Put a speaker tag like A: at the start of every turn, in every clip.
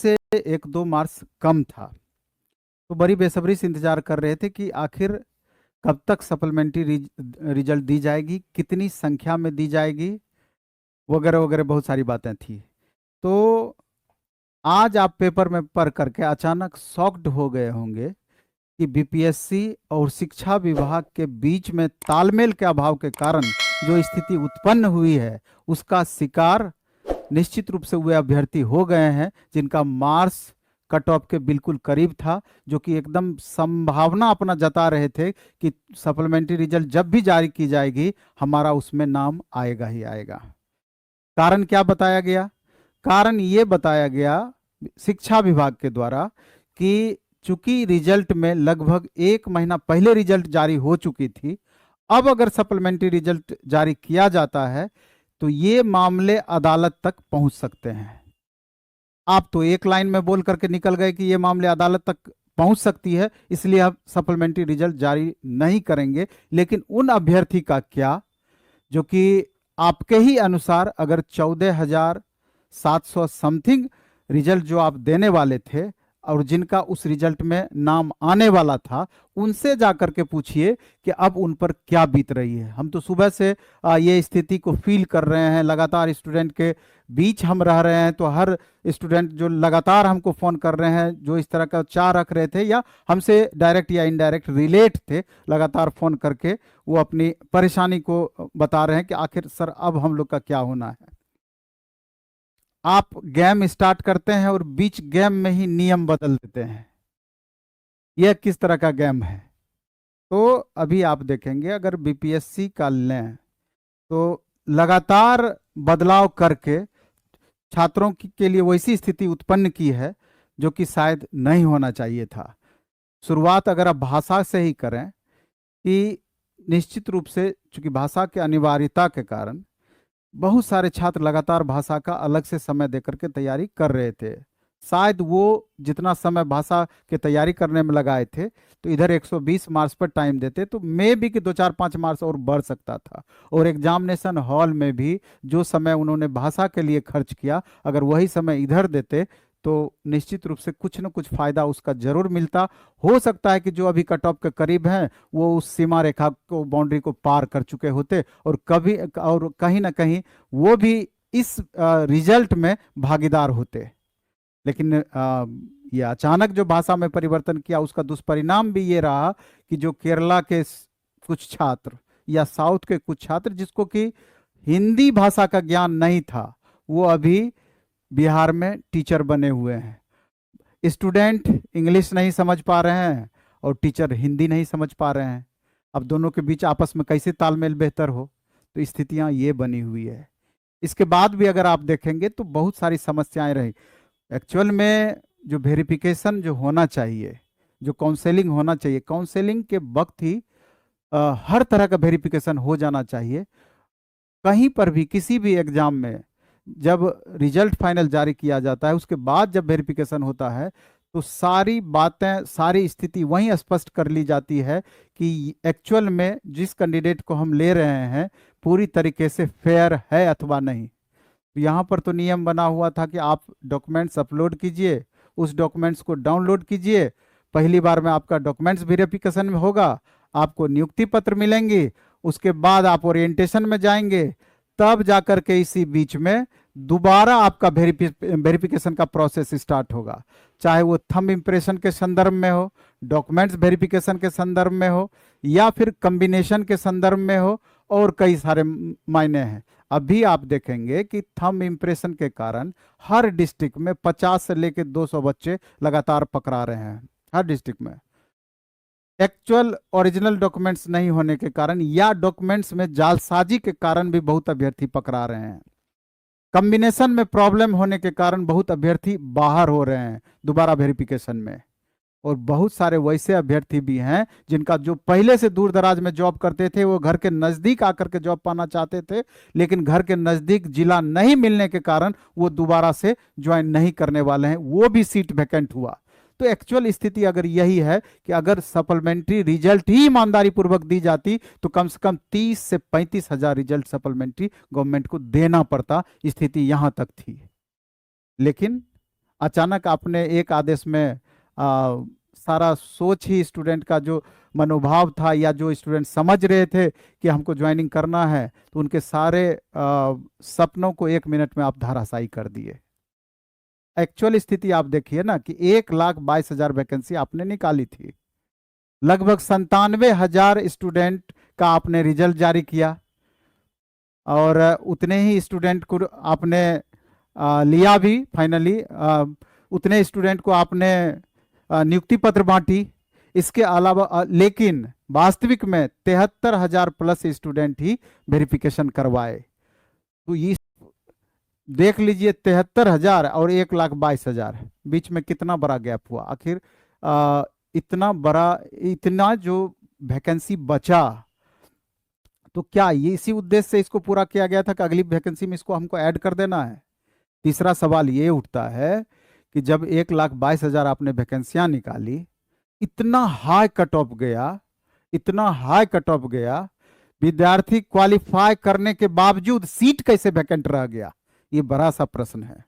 A: से 1-2 मार्क्स कम था। तो बड़ी बेसब्री से इंतजार कर रहे थे कि आखिर कब तक सप्लीमेंट्री रिजल्ट दी जाएगी, कितनी संख्या में दी जाएगी, वगैरह वगैरह बहुत सारी बातें थी। तो आज आप पेपर में पढ़ करके अचानक शॉक्ड हो गए होंगे कि बीपीएससी और शिक्षा विभाग के बीच में तालमेल के अभाव के कारण जो स्थिति उत्पन्न हुई है, उसका शिकार निश्चित रूप से वे अभ्यर्थी हो गए हैं जिनका मार्क्स कट ऑफ के बिल्कुल करीब था, जो कि एकदम संभावना अपना जता रहे थे कि सप्लीमेंट्री रिजल्ट जब भी जारी की जाएगी हमारा उसमें नाम आएगा ही आएगा। कारण क्या बताया गया? कारण ये बताया गया शिक्षा विभाग के द्वारा कि चूंकि रिजल्ट में लगभग 1 महीना पहले रिजल्ट जारी हो चुकी थी, अब अगर सप्लीमेंट्री रिजल्ट जारी किया जाता है तो ये मामले अदालत तक पहुंच सकते हैं। आप तो एक लाइन में बोल करके निकल गए कि ये मामले अदालत तक पहुंच सकती है, इसलिए आप सप्लीमेंट्री रिजल्ट जारी नहीं करेंगे। लेकिन उन अभ्यर्थी का क्या जो कि आपके ही अनुसार अगर 14,700 समथिंग रिजल्ट जो आप देने वाले थे और जिनका उस रिजल्ट में नाम आने वाला था, उनसे जाकर के पूछिए कि अब उन पर क्या बीत रही है। हम तो सुबह से ये स्थिति को फील कर रहे हैं, लगातार स्टूडेंट के बीच हम रह रहे हैं, तो हर स्टूडेंट जो लगातार हमको फ़ोन कर रहे हैं, जो इस तरह का चाह रख रहे थे या हमसे डायरेक्ट या इनडायरेक्ट रिलेट थे, लगातार फ़ोन करके वो अपनी परेशानी को बता रहे हैं कि आखिर सर अब हम लोग का क्या होना है। आप गेम स्टार्ट करते हैं और बीच गेम में ही नियम बदल देते हैं। यह किस तरह का गेम है? तो अभी आप देखेंगे अगर बीपीएससी का लें तो लगातार बदलाव करके छात्रों के लिए वैसी स्थिति उत्पन्न की है जो कि शायद नहीं होना चाहिए था। शुरुआत अगर आप भाषा से ही करें कि निश्चित रूप से चूंकि भाषा के अनिवार्यता के कारण बहुत सारे छात्र लगातार भाषा का अलग से समय देकर के तैयारी कर रहे थे। शायद वो जितना समय भाषा के तैयारी करने में लगाए थे तो इधर 120 मार्क्स पर टाइम देते तो मे भी कि 2-4-5 मार्क्स और बढ़ सकता था। और एग्जामिनेशन हॉल में भी जो समय उन्होंने भाषा के लिए खर्च किया, अगर वही समय इधर देते तो निश्चित रूप से कुछ न कुछ फायदा उसका जरूर मिलता। हो सकता है कि जो अभी कट ऑफ के करीब हैं वो उस सीमा रेखा को, बाउंड्री को पार कर चुके होते और कभी और कहीं ना कहीं वो भी इस रिजल्ट में भागीदार होते। लेकिन ये अचानक जो भाषा में परिवर्तन किया उसका दुष्परिणाम भी ये रहा कि जो केरला के कुछ छात्र या साउथ के कुछ छात्र जिसको कि हिंदी भाषा का ज्ञान नहीं था, वो अभी बिहार में टीचर बने हुए हैं। स्टूडेंट इंग्लिश नहीं समझ पा रहे हैं और टीचर हिंदी नहीं समझ पा रहे हैं। अब दोनों के बीच आपस में कैसे तालमेल बेहतर हो? तो स्थितियां ये बनी हुई है। इसके बाद भी अगर आप देखेंगे तो बहुत सारी समस्याएं रही। एक्चुअल में जो वेरिफिकेशन जो होना चाहिए, जो काउंसलिंग होना चाहिए, काउंसलिंग के वक्त ही हर तरह का वेरिफिकेशन हो जाना चाहिए। कहीं पर भी किसी भी एग्जाम में जब रिजल्ट फाइनल जारी किया जाता है उसके बाद जब वेरिफिकेशन होता है तो सारी बातें, सारी स्थिति वहीं स्पष्ट कर ली जाती है कि एक्चुअल में जिस कैंडिडेट को हम ले रहे हैं पूरी तरीके से फेयर है अथवा नहीं। यहाँ पर तो नियम बना हुआ था कि आप डॉक्यूमेंट्स अपलोड कीजिए, उस डॉक्यूमेंट्स को डाउनलोड कीजिए, पहली बार में आपका डॉक्यूमेंट्स वेरिफिकेशन में होगा, आपको नियुक्ति पत्र मिलेंगे, उसके बाद आप ओरिएंटेशन में जाएंगे, तब जाकर के इसी बीच में दोबारा आपका वेरिफिकेशन का प्रोसेस स्टार्ट होगा। चाहे वो थंब इम्प्रेशन के संदर्भ में हो, डॉक्यूमेंट्स वेरिफिकेशन के संदर्भ में हो या फिर कॉम्बिनेशन के संदर्भ में हो, और कई सारे मायने हैं। अभी आप देखेंगे कि थंब इम्प्रेशन के कारण हर डिस्ट्रिक्ट में 50 से लेकर 200 बच्चे लगातार पकड़ा रहे हैं, हर डिस्ट्रिक्ट में। एक्चुअल ओरिजिनल डॉक्यूमेंट्स नहीं होने के कारण या डॉक्यूमेंट्स में जालसाजी के कारण भी बहुत अभ्यर्थी पकड़ा रहे हैं। कॉम्बिनेशन में प्रॉब्लम होने के कारण बहुत अभ्यर्थी बाहर हो रहे हैं दोबारा वेरिफिकेशन में। और बहुत सारे वैसे अभ्यर्थी भी हैं जिनका जो पहले से दूर दराज में जॉब करते थे वो घर के नज़दीक आकर के जॉब पाना चाहते थे, लेकिन घर के नज़दीक जिला नहीं मिलने के कारण वो दोबारा से ज्वाइन नहीं करने वाले हैं, वो भी सीट वैकेंट हुआ। तो एक्चुअल स्थिति अगर यही है कि अगर सप्लीमेंट्री रिजल्ट ही ईमानदारी पूर्वक दी जाती तो कम से कम 30 से 35 हजार रिजल्ट सप्लीमेंट्री गवर्नमेंट को देना पड़ता। स्थिति यहां तक थी। लेकिन अचानक आपने एक आदेश में सारा सोच ही स्टूडेंट का जो मनोभाव था या जो स्टूडेंट समझ रहे थे कि हमको ज्वाइनिंग करना है, तो उनके सारे सपनों को 1 मिनट में आप धराशायी कर दिए। एक्चुअल स्थिति आप देखिए ना कि 1,22,000 वैकेंसी आपने निकाली थी, लगभग 97,000 स्टूडेंट का आपने रिजल्ट जारी किया, और उतने ही स्टूडेंट को आपने लिया भी फाइनली, उतने स्टूडेंट को आपने नियुक्ति पत्र बांटी। इसके अलावा लेकिन वास्तविक में 73,000 प्लस स्टूडेंट ही वेरिफिकेशन करवाए। तो ये देख लीजिए, 73,000 और 1,22,000 बीच में कितना बड़ा गैप हुआ। आखिर इतना बड़ा, इतना जो वैकेंसी बचा, तो क्या ये इसी उद्देश्य से इसको पूरा किया गया था कि अगली वैकेंसी में इसको हमको ऐड कर देना है? तीसरा सवाल ये उठता है कि जब 1,22,000 आपने वैकेंसियां निकाली, इतना हाई कट ऑफ गया, इतना हाई कट ऑफ गया, विद्यार्थी क्वालिफाई करने के बावजूद सीट कैसे वैकेंट रह गया? ये बड़ा सा प्रश्न है।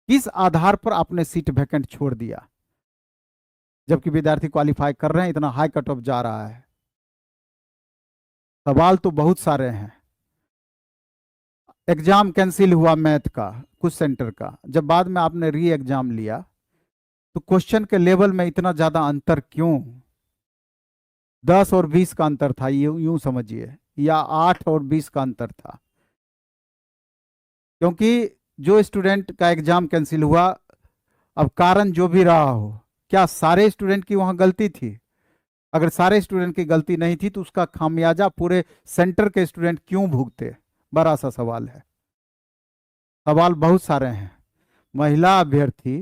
A: किस आधार पर आपने सीट वैकेंट छोड़ दिया जबकि विद्यार्थी क्वालिफाई कर रहे हैं, इतना हाई कट ऑफ जा रहा है? सवाल तो बहुत सारे हैं। एग्जाम कैंसिल हुआ मैथ का कुछ सेंटर का, जब बाद में आपने री एग्जाम लिया तो क्वेश्चन के लेवल में इतना ज्यादा अंतर क्यों? 10 और 20 का अंतर था, यूं समझिए, या 8 और 20 का अंतर था। क्योंकि जो स्टूडेंट का एग्जाम कैंसिल हुआ, अब कारण जो भी रहा हो, क्या सारे स्टूडेंट की वहां गलती थी? अगर सारे स्टूडेंट की गलती नहीं थी तो उसका खामियाजा पूरे सेंटर के स्टूडेंट क्यों भुगते? बड़ा सा सवाल है। सवाल बहुत सारे हैं। महिला अभ्यर्थी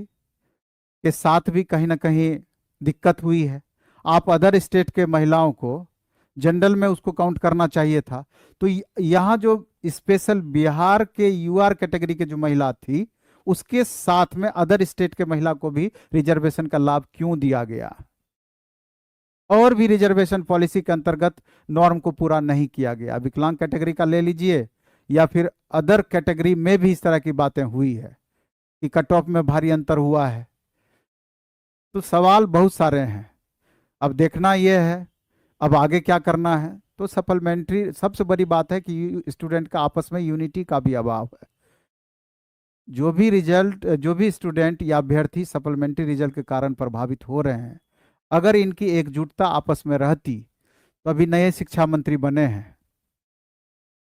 A: के साथ भी कहीं ना कहीं दिक्कत हुई है। आप अदर स्टेट के महिलाओं को जनरल में उसको काउंट करना चाहिए था, तो यहाँ जो स्पेशल बिहार के यूआर कैटेगरी के जो महिला थी, उसके साथ में अदर स्टेट के महिला को भी रिजर्वेशन का लाभ क्यों दिया गया? और भी रिजर्वेशन पॉलिसी के अंतर्गत नॉर्म को पूरा नहीं किया गया। विकलांग कैटेगरी का ले लीजिए या फिर अदर कैटेगरी में भी इस तरह की बातें हुई है कि कट ऑफ में भारी अंतर हुआ है। तो सवाल बहुत सारे हैं। अब देखना यह है अब आगे क्या करना है। तो सप्लीमेंट्री, सबसे बड़ी बात है कि स्टूडेंट का आपस में यूनिटी का भी अभाव है। जो भी स्टूडेंट या अभ्यर्थी सप्लीमेंट्री रिजल्ट के कारण प्रभावित हो रहे हैं, अगर इनकी एकजुटता आपस में रहती तो अभी नए शिक्षा मंत्री बने हैं,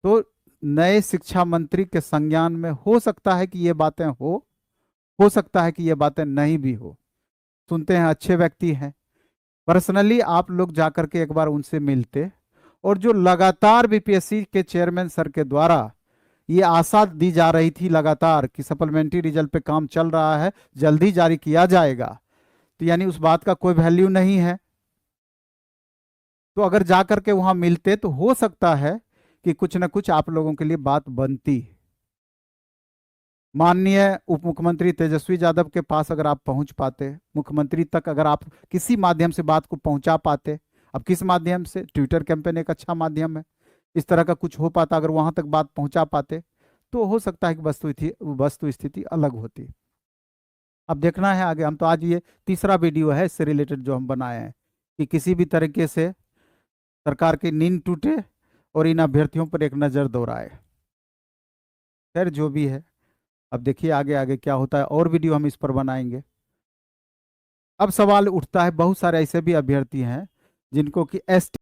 A: तो नए शिक्षा मंत्री के संज्ञान में हो सकता है कि ये बातें हो सकता है कि ये बातें नहीं भी हो। सुनते हैं, अच्छे व्यक्ति हैं। पर्सनली आप लोग जाकर के एक बार उनसे मिलते, और जो लगातार बीपीएससी के चेयरमैन सर के द्वारा ये आशा दी जा रही थी लगातार कि सप्लीमेंट्री रिजल्ट पे काम चल रहा है, जल्दी जारी किया जाएगा, तो यानी उस बात का कोई वैल्यू नहीं है। तो अगर जाकर के वहां मिलते तो हो सकता है कि कुछ ना कुछ आप लोगों के लिए बात बनती। माननीय उप मुख्यमंत्री तेजस्वी यादव के पास अगर आप पहुंच पाते, मुख्यमंत्री तक अगर आप किसी माध्यम से बात को पहुंचा पाते, अब किस माध्यम से? ट्विटर कैंपेन एक अच्छा माध्यम है। इस तरह का कुछ हो पाता, अगर वहां तक बात पहुंचा पाते तो हो सकता है कि वस्तु स्थिति अलग होती। अब देखना है आगे। हम तो आज ये तीसरा वीडियो है इससे रिलेटेड जो हम बनाए हैं कि किसी भी तरीके से सरकार की नींद टूटे और इन अभ्यर्थियों पर एक नज़र दौड़ाए। खैर जो भी है, अब देखिए आगे आगे क्या होता है, और वीडियो हम इस पर बनाएंगे। अब सवाल उठता है, बहुत सारे ऐसे भी अभ्यर्थी हैं जिनको कि एसटी